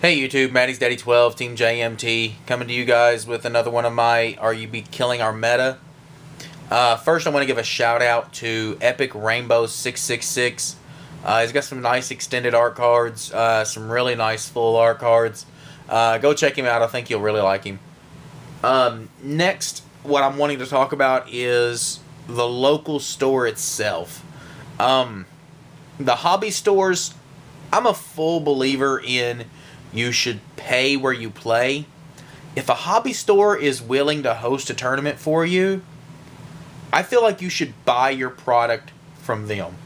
Hey YouTube, Maddie's Daddy 12, Team JMT, coming to you guys with another one of my Are You Be Killing Our Meta? First I want to give a shout out to Epic Rainbow 666. He's got some nice extended art cards, some really nice full art cards. Go check him out, I think you'll really like him. Next, what I'm wanting to talk about is the local store itself. The hobby stores, I'm a full believer in you should pay where you play. If a hobby store is willing to host a tournament for you, I feel like you should buy your product from them.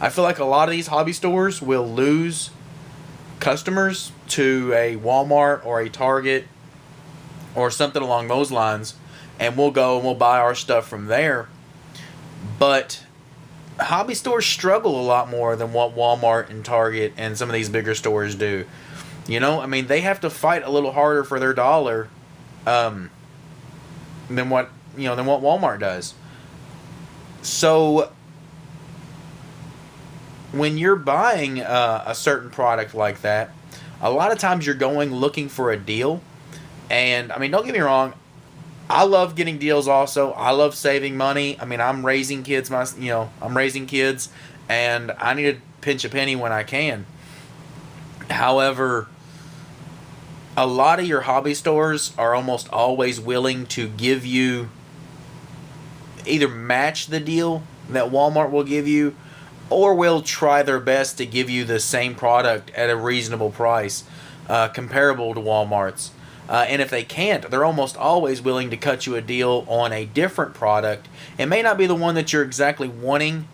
I feel like a lot of these hobby stores will lose customers to a Walmart or a Target or something along those lines, and we'll go and we'll buy our stuff from there. But hobby stores struggle a lot more than what Walmart and Target and some of these bigger stores do. You know, I mean, they have to fight a little harder for their dollar than what Walmart does. So when you're buying a certain product like that, a lot of times you're going looking for a deal. And I mean, don't get me wrong, I love getting deals also. I love saving money. I mean, I'm raising kids, I'm raising kids, and I need to pinch a penny when I can. However, a lot of your hobby stores are almost always willing to give you, either match the deal that Walmart will give you, or will try their best to give you the same product at a reasonable price, comparable to Walmart's. And if they can't, they're almost always willing to cut you a deal on a different product. It may not be the one that you're exactly wanting,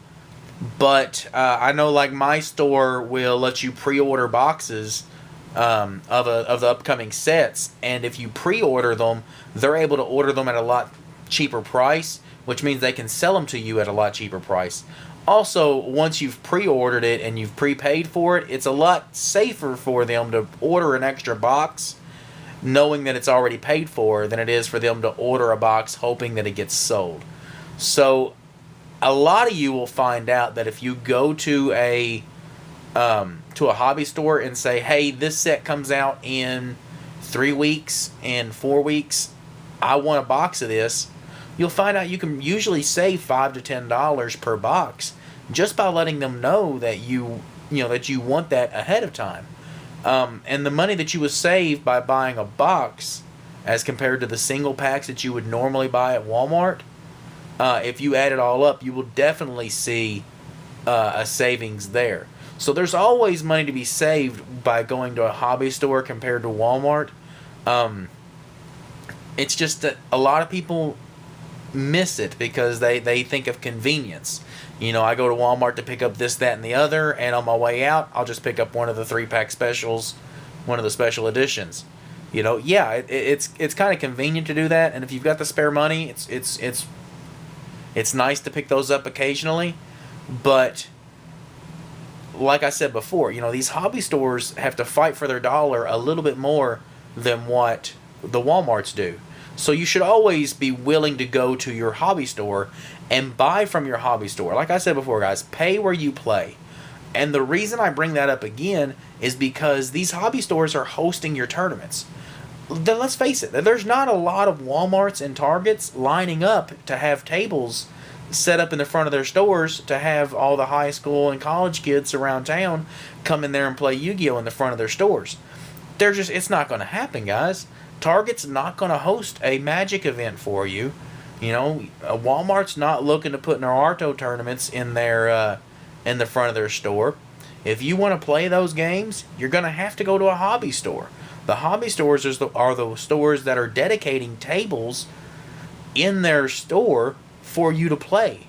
but I know, like, my store will let you pre-order boxes of the upcoming sets, and if you pre-order them, they're able to order them at a lot cheaper price, which means they can sell them to you at a lot cheaper price. Also, once you've pre-ordered it and you've prepaid for it, it's a lot safer for them to order an extra box knowing that it's already paid for than it is for them to order a box hoping that it gets sold. So a lot of you will find out that if you go to a hobby store and say, hey, this set comes out in 3 weeks, in 4 weeks, I want a box of this, you'll find out you can usually save $5 to $10 per box just by letting them know that you want that ahead of time. And the money that you would save by buying a box as compared to the single packs that you would normally buy at Walmart, if you add it all up, you will definitely see a savings there. So there's always money to be saved by going to a hobby store compared to Walmart. It's just that a lot of people miss it because they think of convenience. You know, I go to Walmart to pick up this, that, and the other, and on my way out, I'll just pick up one of the 3-pack specials, one of the special editions. You know, yeah, it's kind of convenient to do that, and if you've got the spare money, it's nice to pick those up occasionally. But like I said before, you know, these hobby stores have to fight for their dollar a little bit more than what the Walmarts do. So you should always be willing to go to your hobby store and buy from your hobby store. Like I said before, guys, pay where you play. And the reason I bring that up again is because these hobby stores are hosting your tournaments. Then let's face it, there's not a lot of Walmarts and Targets lining up to have tables set up in the front of their stores to have all the high school and college kids around town come in there and play Yu-Gi-Oh in the front of their stores. It's not going to happen, guys. Target's not going to host a Magic event for you. You know, Walmart's not looking to put Naruto tournaments in their in the front of their store. If you want to play those games, you're going to have to go to a hobby store. The hobby stores are the stores that are dedicating tables in their store for you to play.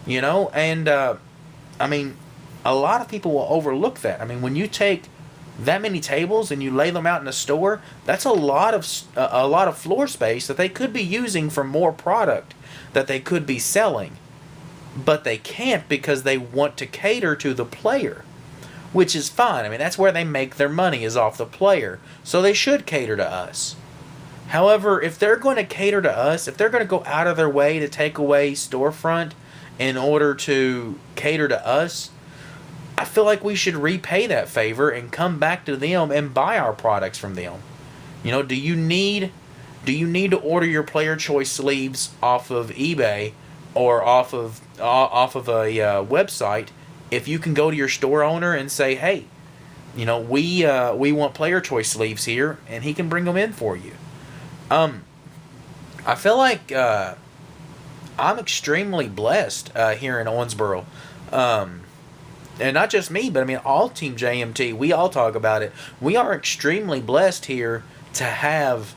You know, and I mean, a lot of people will overlook that. I mean, when you take that many tables and you lay them out in a store, that's a lot of floor space that they could be using for more product that they could be selling, but they can't because they want to cater to the player, which is fine. I mean, that's where they make their money, is off the player, so they should cater to us. However, if they're going to cater to us, if they're going to go out of their way to take away storefront in order to cater to us, I feel like we should repay that favor and come back to them and buy our products from them. You know, do you need to order your player choice sleeves off of eBay or off of a website if you can go to your store owner and say, hey, we want player choice sleeves here, and he can bring them in for you. I feel like I'm extremely blessed here in Owensboro. And not just me, but I mean all Team JMT. We all talk about it. We are extremely blessed here to have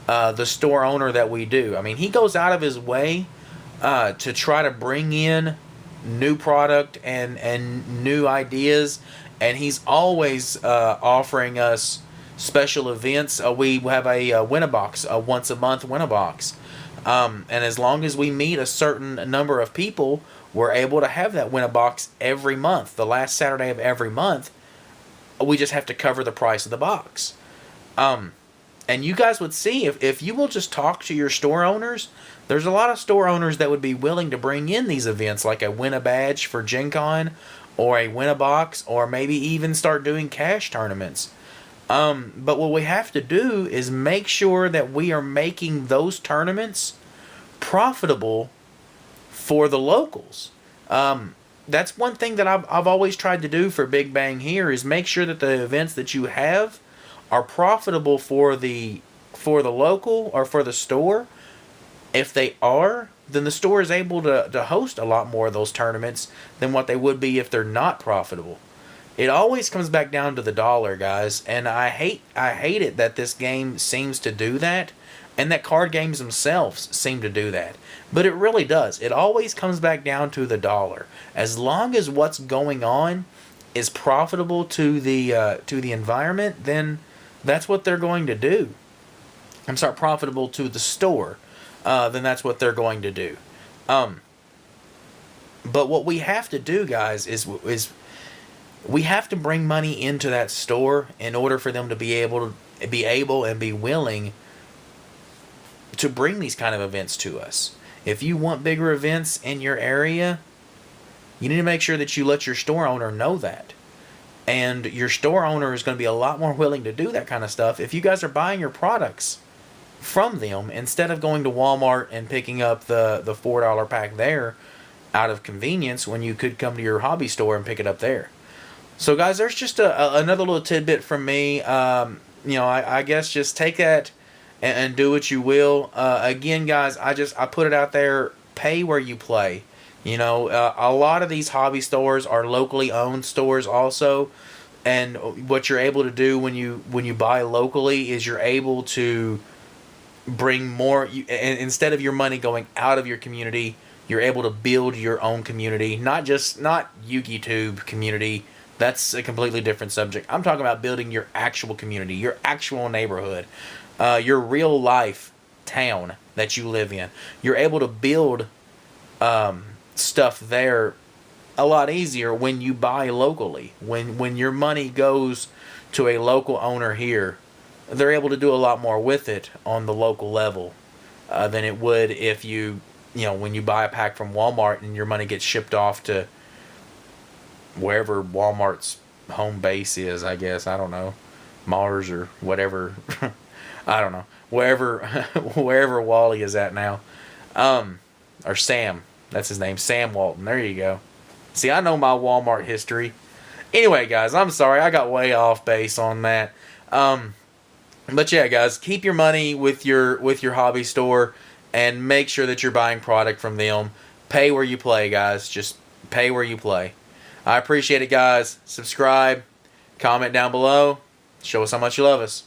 the store owner that we do. I mean, he goes out of his way to try to bring in new product and new ideas, and he's always offering us special events. We have a win-a-box, a once-a-month win-a-box. And as long as we meet a certain number of people, we're able to have that win-a-box every month. The last Saturday of every month, we just have to cover the price of the box. And you guys would see, if you will just talk to your store owners, there's a lot of store owners that would be willing to bring in these events, like a win-a-badge for Gen Con, or a win-a-box, or maybe even start doing cash tournaments. But what we have to do is make sure that we are making those tournaments profitable for the locals. That's one thing that I've always tried to do for Big Bang here, is make sure that the events that you have are profitable for the local or for the store. If they are, then the store is able to host a lot more of those tournaments than what they would be if they're not profitable. It always comes back down to the dollar, guys, and I hate it that this game seems to do that, and that card games themselves seem to do that. But it really does. It always comes back down to the dollar. As long as what's going on is profitable to the environment, then that's what they're going to do. I'm sorry, profitable to the store. Then that's what they're going to do. But what we have to do, guys, is we have to bring money into that store in order for them to be able and be willing to bring these kind of events to us. If you want bigger events in your area, you need to make sure that you let your store owner know that. And your store owner is going to be a lot more willing to do that kind of stuff if you guys are buying your products from them instead of going to Walmart and picking up the $4 pack there out of convenience, when you could come to your hobby store and pick it up there. So guys, there's just another little tidbit from me. I guess just take that and do what you will. Again, guys, I put it out there, pay where you play. A lot of these hobby stores are locally owned stores also, and what you're able to do when you buy locally is you're able to bring more, and instead of your money going out of your community, you're able to build your own community, not YuGiTube community. That's a completely different subject. I'm talking about building your actual community, your actual neighborhood, your real life town that you live in. You're able to build stuff there a lot easier when you buy locally. When your money goes to a local owner here, they're able to do a lot more with it on the local level than it would if when you buy a pack from Walmart and your money gets shipped off to wherever Walmart's home base is, I guess. I don't know. Mars or whatever. I don't know. Wherever Wally is at now. Or Sam. That's his name. Sam Walton. There you go. See, I know my Walmart history. Anyway, guys, I'm sorry. I got way off base on that. But yeah, guys, keep your money with your hobby store and make sure that you're buying product from them. Pay where you play, guys. Just pay where you play. I appreciate it, guys. Subscribe. Comment down below. Show us how much you love us.